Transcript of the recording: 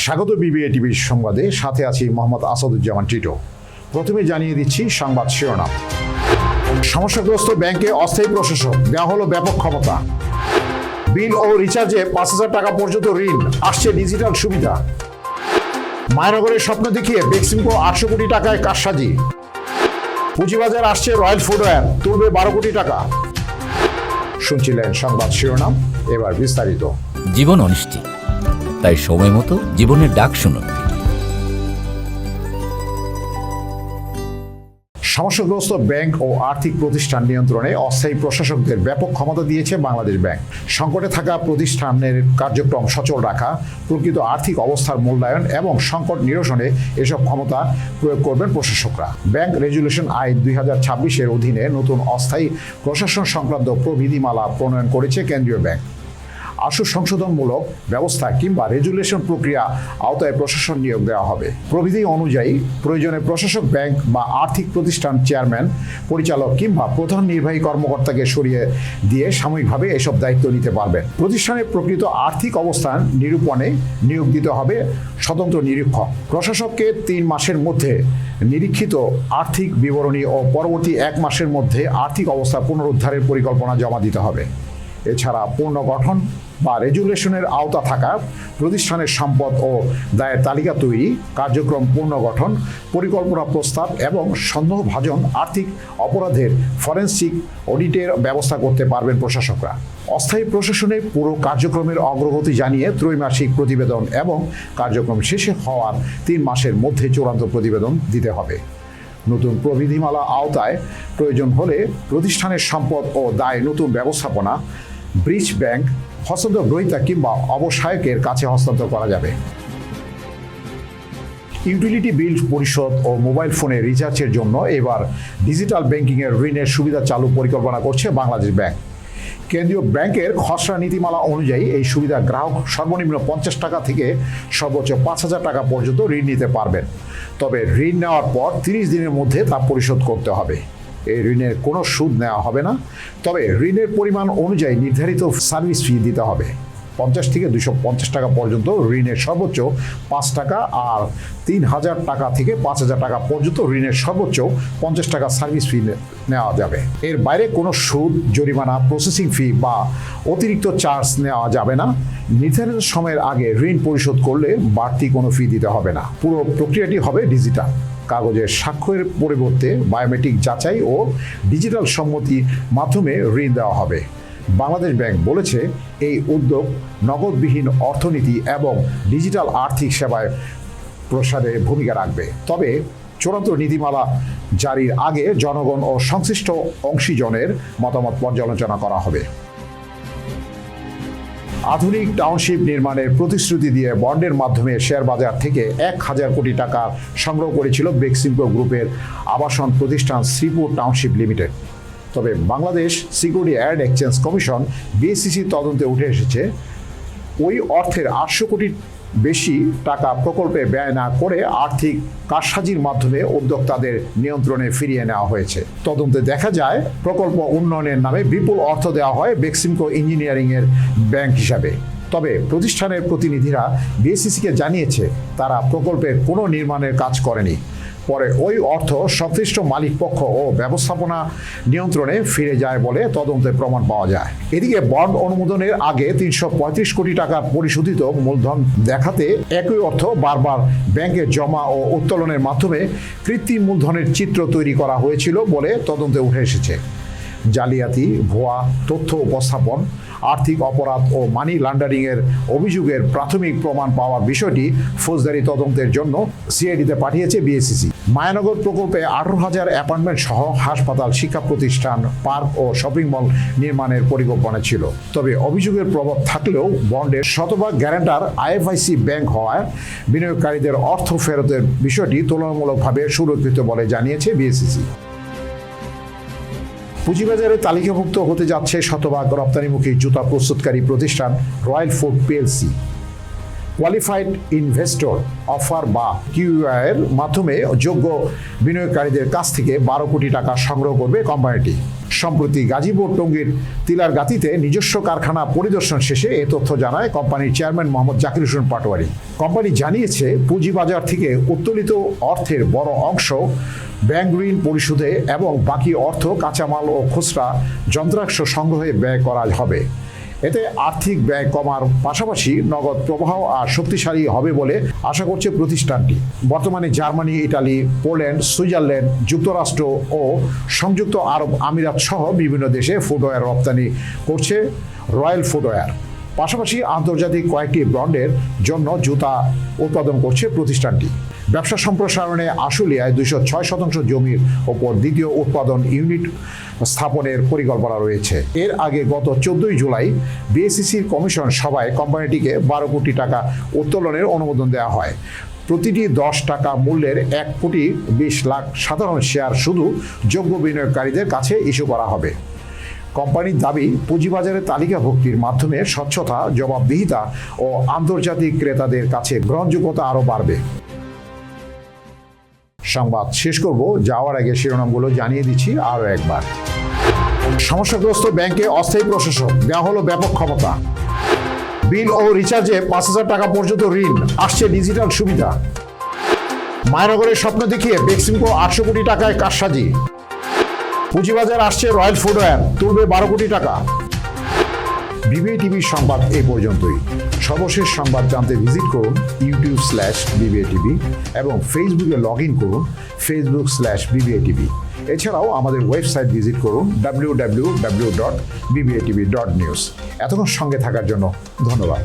স্বাগত BBA TV সংবাদে, সাথে আছি মোহাম্মদ আসাদুজ্জামান টিটো। প্রথমে জানিয়ে দিচ্ছি সংবাদ শিরোনাম। সমস্যাগ্রস্ত ব্যাংকে অস্থায়ী প্রশাসক, দেওয়া হলো ব্যাপক ক্ষমতা। বিল ও রিচার্জে ৫,০০০ টাকা পর্যন্ত ঋণ, আসছে ডিজিটাল সুবিধা। মায়ানগরের স্বপ্ন দেখিয়ে বেক্সিমকো ৮০০ কোটি টাকায় কারসাজি। পুঁজিবাজার আসছে রয়্যাল ফুটওয়্যার, তুলবে ১২ কোটি টাকা। শুনছিলেন সংবাদ শিরোনাম, এবার বিস্তারিত। জীবন অনিশ্চিত, তাই সময় মতো জীবনের ডাক শুনুন। সমস্যাগ্রস্ত ব্যাংক ও আর্থিক প্রতিষ্ঠান নিয়ন্ত্রণে অস্থায়ী প্রশাসকদের ব্যাপক ক্ষমতা দিয়েছে বাংলাদেশ ব্যাংক। সংকটে থাকা প্রতিষ্ঠানের কার্যক্রম সচল রাখা, প্রকৃত আর্থিক অবস্থার মূল্যায়ন এবং সংকট নিরসনে এসব ক্ষমতা প্রয়োগ করবেন প্রশাসকরা। ব্যাংক রেজুলেশন আইন ২০২৬-এর অধীনে নতুন অস্থায়ী প্রশাসন সংক্রান্ত প্রবিধিমালা প্রণয়ন করেছে কেন্দ্রীয় ব্যাংক। আশু সংশোধনমূলক ব্যবস্থা কিংবা রেজুলেশন প্রক্রিয়া আওতায় প্রশাসন নিয়োগ দেওয়া হবে। প্রবিধি অনুযায়ী প্রয়োজনে প্রশাসক ব্যাংক বা আর্থিক প্রতিষ্ঠান চেয়ারম্যান, পরিচালক কিংবা প্রধান নির্বাহী কর্মকর্তাকে সরিয়ে দিয়ে সাময়িকভাবে এসব দায়িত্ব নিতে পারবেন। প্রতিষ্ঠানের প্রকৃত আর্থিক অবস্থান নিরূপণে নিয়োগ দিতে হবে স্বতন্ত্র নিরীক্ষক। প্রশাসককে ৩ মাসের মধ্যে নিরীক্ষিত আর্থিক বিবরণী ও পরবর্তী ১ মাসের মধ্যে আর্থিক অবস্থা পুনরুদ্ধারের পরিকল্পনা জমা দিতে হবে। এছাড়া পুনর্গঠন বা রেজুলেশনের আওতা থাকা প্রতিষ্ঠানের সম্পদ ও দায়ের তালিকা তৈরি, কার্যক্রম পুনর্গঠন, পরিকল্পনা প্রস্তাব এবং সন্দেহভাজন আর্থিক অপরাধের ফরেনসিক অডিটের ব্যবস্থা করতে পারবেন প্রশাসকরা। অস্থায়ী প্রশাসনের পুরো কার্যক্রমের অগ্রগতি জানিয়ে ত্রৈমাসিক প্রতিবেদন এবং কার্যক্রম শেষে হওয়ার ৩ মাসের মধ্যে চূড়ান্ত প্রতিবেদন দিতে হবে। নতুন প্রবিধিমালা আওতায় প্রয়োজন হলে প্রতিষ্ঠানের সম্পদ ও দায় নতুন ব্যবস্থাপনা, ব্রিজ ব্যাংক, হস্তান্তর গ্রহীতা কিংবা অবসায়কের কাছে হস্তান্তর করা যাবে। ইউটিলিটি বিল পরিশোধ ও মোবাইল ফোনে রিচার্জের জন্য এবার ডিজিটাল ব্যাংকিংয়ের ঋণের সুবিধা চালু পরিকল্পনা করছে বাংলাদেশ ব্যাংক। কেন্দ্রীয় ব্যাংকের খসড়া নীতিমালা অনুযায়ী এই সুবিধা গ্রাহক সর্বনিম্ন ৫০ টাকা থেকে সর্বোচ্চ ৫,০০০ টাকা পর্যন্ত ঋণ নিতে পারবেন। তবে ঋণ নেওয়ার পর ৩০ দিনের মধ্যে তা পরিশোধ করতে হবে। এই ঋণের কোনো সুদ নেওয়া হবে না, তবে ঋণের পরিমাণ অনুযায়ী নির্ধারিত সার্ভিস ফি দিতে হবে। ৫০ থেকে ২৫০ টাকা পর্যন্ত ঋণের সর্বোচ্চ ৫ টাকা, আর ৩,০০০ টাকা থেকে ৫,০০০ টাকা পর্যন্ত ঋণের সর্বোচ্চ ৫০ টাকা সার্ভিস ফি নেওয়া যাবে। এর বাইরে কোনো সুদ, জরিমানা, প্রসেসিং ফি বা অতিরিক্ত চার্জ নেওয়া যাবে না। নির্ধারিত সময়ের আগে ঋণ পরিশোধ করলে বাড়তি কোনো ফি দিতে হবে না। পুরো প্রক্রিয়াটি হবে ডিজিটাল। কাগজের স্বাক্ষরের পরিবর্তে বায়োমেট্রিক যাচাই ও ডিজিটাল সম্মতির মাধ্যমে ঋণ দেওয়া হবে। বাংলাদেশ ব্যাংক বলেছে, এই উদ্যোগ নগদবিহীন অর্থনীতি এবং ডিজিটাল আর্থিক সেবায় প্রসারে ভূমিকা রাখবে। তবে চূড়ান্ত নীতিমালা জারির আগে জনগণ ও সংশ্লিষ্ট অংশীজনের মতামত পর্যালোচনা করা হবে। আধুনিক টাউনশিপ নির্মাণের প্রতিশ্রুতি দিয়ে বন্ডের মাধ্যমে শেয়ার বাজার থেকে ১,০০০ কোটি টাকা সংগ্রহ করেছিল বেক্সিমকো গ্রুপের আবাসন প্রতিষ্ঠান শ্রীপুর টাউনশিপ লিমিটেড। তবে Bangladesh security and exchange commission BSEC তদন্তে উঠে এসেছে, ওই অর্থের ৮০০ কোটির বেশি টাকা প্রকল্পে ব্যয় না করে আর্থিক কারসাজির মাধ্যমে উদ্যোক্তাদের নিয়ন্ত্রণে ফিরিয়ে নেওয়া হয়েছে। তদন্তে দেখা যায়, প্রকল্প উন্নয়নের নামে বিপুল অর্থ দেওয়া হয় বেক্সিমকো ইঞ্জিনিয়ারিংয়ের ব্যাংক হিসাবে। তবে প্রতিষ্ঠানের প্রতিনিধিরা বিএসইসিকে জানিয়েছে, তারা প্রকল্পের কোনো নির্মাণের কাজ করেনি। পরে ওই অর্থ সংশ্লিষ্ট মালিক পক্ষ ও ব্যবস্থাপনা নিয়ন্ত্রণে ফিরে যায় বলে তদন্তে প্রমাণ পাওয়া যায়। এদিকে বন্ড অনুমোদনের আগে ৩৩৫ কোটি টাকা পরিশোধিত মূলধন দেখাতে একই অর্থ বারবার ব্যাংকে জমা ও উত্তোলনের মাধ্যমে কৃত্রিম মূলধনের চিত্র তৈরি করা হয়েছিল বলে তদন্তে উঠে এসেছে। জালিয়াতি, ভুয়া তথ্য উপস্থাপন, আর্থিক অপরাধ ও মানি লন্ডারিংয়ের অভিযোগের প্রাথমিক প্রমাণ পাওয়ার বিষয়টি ফৌজদারি তদন্তের জন্য সিআইডিতে পাঠিয়েছে বিএসইসি। মায়ানগর প্রকল্পে ১৮,০০০ অ্যাপার্টমেন্ট সহ হাসপাতাল, শিক্ষা প্রতিষ্ঠান, পার্ক ও শপিং মল নির্মাণের পরিকল্পনা ছিল। তবে অভিযোগের প্রভাব থাকলেও বন্ডের শতভাগ গ্যারান্টার আইএফআইসি ব্যাংক হওয়ায় বিনিয়োগকারীদের অর্থ ফেরতের বিষয়টি তুলনামূলকভাবে সুরক্ষিত বলে জানিয়েছে বিএসইসি। পুঁজিবাজারে তালিকাভুক্ত হতে যাচ্ছে শতভাগ রপ্তানিমুখী জুতা প্রস্তুতকারী প্রতিষ্ঠান royal foot PLC. Qualified investor offer বা কিউআই এর মাধ্যমে যোগ্য বিনিয়োগকারীদের কাছ থেকে 12 কোটি টাকা সংগ্রহ করবে কোম্পানিটি। সম্প্রতি গাজীপুর টঙ্গীর তিলারগাতিতে নিজস্ব কারখানা পরিদর্শন শেষে এ তথ্য জানায় কোম্পানির চেয়ারম্যান মোহাম্মদ জাকির হোসেন পাটোয়ারি। কোম্পানি জানিয়েছে পুঁজিবাজার থেকে উত্তোলিত অর্থের বড় অংশ ব্যাংক ঋণ পরিশোধে এবং বাকি অর্থ কাঁচামাল ও খুচরা যন্ত্রাংশ সংগ্রহে ব্যয় করা হবে। এতে আর্থিক ব্যয় কমার পাশাপাশি নগদ প্রবাহ আর শক্তিশালী হবে বলে আশা করছে প্রতিষ্ঠানটি। বর্তমানে জার্মানি, ইটালি, পোল্যান্ড, সুইজারল্যান্ড, যুক্তরাষ্ট্র ও সংযুক্ত আরব আমিরাত সহ বিভিন্ন দেশে ফুটওয়্যার রপ্তানি করছে রয়্যাল ফুটওয়্যার। পাশাপাশি আন্তর্জাতিক কয়েকটি ব্র্যান্ডের জন্য জুতা উৎপাদন করছে প্রতিষ্ঠানটি। ব্যবসা সম্প্রসারণে আশুলিয়ায় 206 জমির ওপর দ্বিতীয় উৎপাদন ইউনিট স্থাপনের পরিকল্পনা রয়েছে। এর আগে গত 14 জুলাই বিএসইসির কমিশন সভায় কোম্পানিটিকে 12 কোটি টাকা উত্তোলনের অনুমোদন দেওয়া হয়। প্রতিটি 10 টাকা মূল্যের 1 কোটি 20 লাখ সাধারণ শেয়ার শুধু যোগ্য বিনিয়োগকারীদের কাছে ইস্যু করা হবে। কোম্পানির দাবি, পুঁজিবাজারে তালিকাভুক্তির মাধ্যমে স্বচ্ছতা, জবাবদিহিতা ও আন্তর্জাতিক ক্রেতাদের কাছে গ্রহণযোগ্যতা আরও বাড়বে। সংবাদ শেষ করব, যাওয়ার আগে শিরোনামগুলো জানিয়ে দিচ্ছি আরও একবার। সমস্যাগ্রস্ত ব্যাংকে অস্থায়ী প্রশাসক, দেওয়া হলো ব্যাপক ক্ষমতা। বিল ও রিচার্জে 5,000 টাকা পর্যন্ত ঋণ, আসছে ডিজিটাল সুবিধা। মায়ানগরের স্বপ্ন দেখিয়ে বেক্সিমকো 800 কোটি টাকায় কারসাজি। পুঁজিবাজার আসছে রয়্যাল ফুটওয়্যার, তুলবে 12 কোটি টাকা। বিবিএ টিভির সংবাদ এই পর্যন্তই। সর্বশেষ সংবাদ জানতে ভিজিট করুন youtube/BBATV এবং ফেসবুকে লগ ইন করুন facebook/BBATV। এছাড়াও আমাদের ওয়েবসাইট ভিজিট করুন www.bbatv.news। এতক্ষণ সঙ্গে থাকার জন্য ধন্যবাদ।